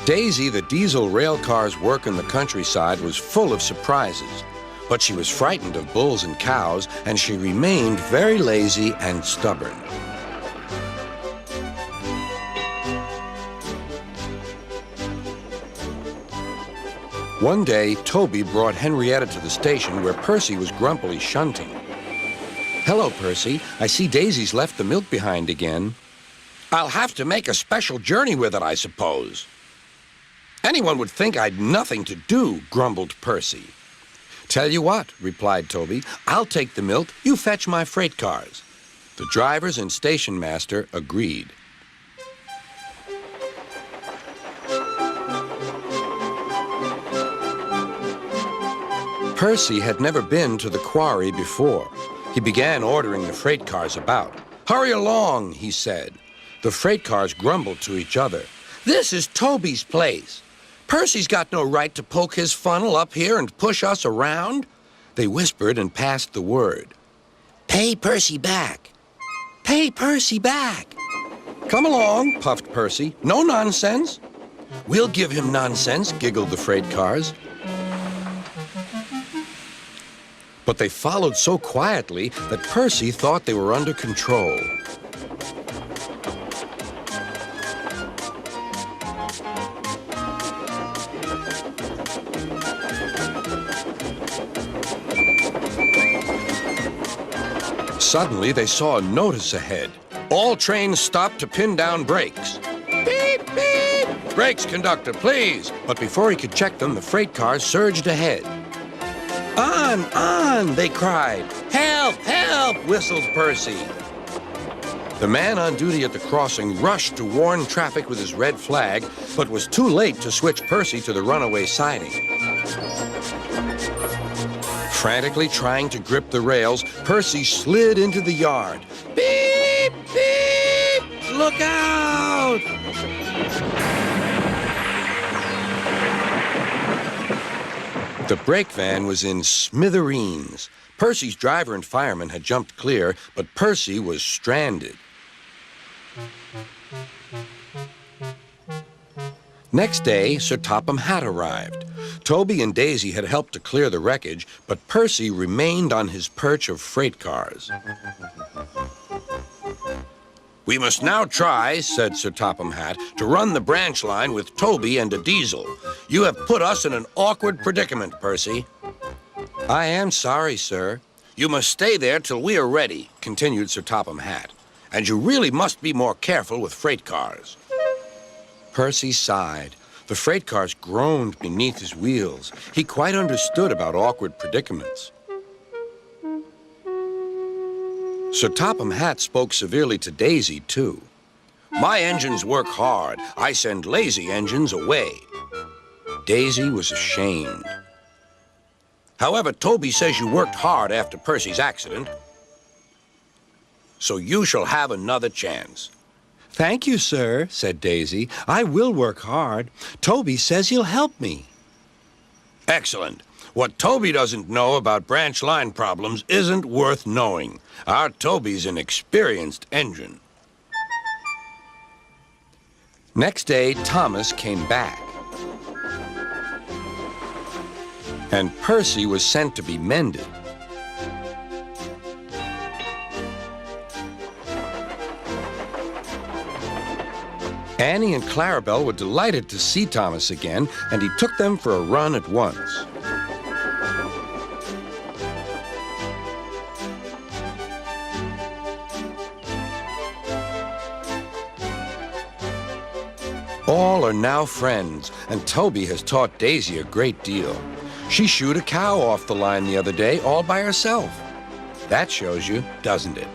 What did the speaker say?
Daisy, the diesel rail car's work in the countryside was full of surprises, but she was frightened of bulls and cows, and she remained very lazy and stubborn. One day, Toby brought Henrietta to the station where Percy was grumpily shunting. "Hello, Percy. I see Daisy's left the milk behind again." "I'll have to make a special journey with it, I suppose." "Anyone would think I'd nothing to do," grumbled Percy. "Tell you what," replied Toby, "I'll take the milk, you fetch my freight cars." The drivers and station master agreed. Percy had never been to the quarry before. He began ordering the freight cars about. "Hurry along," he said. The freight cars grumbled to each other. "This is Toby's place. Percy's got no right to poke his funnel up here and push us around." They whispered and passed the word. "Pay Percy back. Pay Percy back." "Come along," puffed Percy. "No nonsense." "We'll give him nonsense," giggled the freight cars. But they followed so quietly that Percy thought they were under control. Suddenly, they saw a notice ahead. "All trains stop to pin down brakes." "Beep, beep!" "Brakes, conductor, please!" But before he could check them, the freight cars surged ahead. "On, on!" they cried. "Help, help!" whistled Percy. The man on duty at the crossing rushed to warn traffic with his red flag, but was too late to switch Percy to the runaway siding. Frantically trying to grip the rails, Percy slid into the yard. "Beep, beep! Look out!" The brake van was in smithereens. Percy's driver and fireman had jumped clear, but Percy was stranded. Next day, Sir Topham Hatt arrived. Toby and Daisy had helped to clear the wreckage, but Percy remained on his perch of freight cars. "We must now try," said Sir Topham Hatt, "to run the branch line with Toby and a diesel. You have put us in an awkward predicament, Percy." "I am sorry, sir." "You must stay there till we are ready," continued Sir Topham Hatt. "And you really must be more careful with freight cars." Percy sighed. The freight cars groaned beneath his wheels. He quite understood about awkward predicaments. Sir Topham Hatt spoke severely to Daisy, too. "My engines work hard. I send lazy engines away." Daisy was ashamed. "However, Toby says you worked hard after Percy's accident, so you shall have another chance." "Thank you, sir," said Daisy. "I will work hard. Toby says he'll help me." "Excellent. What Toby doesn't know about branch line problems isn't worth knowing. Our Toby's an experienced engine." Next day, Thomas came back. And Percy was sent to be mended. Annie and Clarabelle were delighted to see Thomas again, and he took them for a run at once. All are now friends, and Toby has taught Daisy a great deal. She shooed a cow off the line the other day all by herself. That shows you, doesn't it?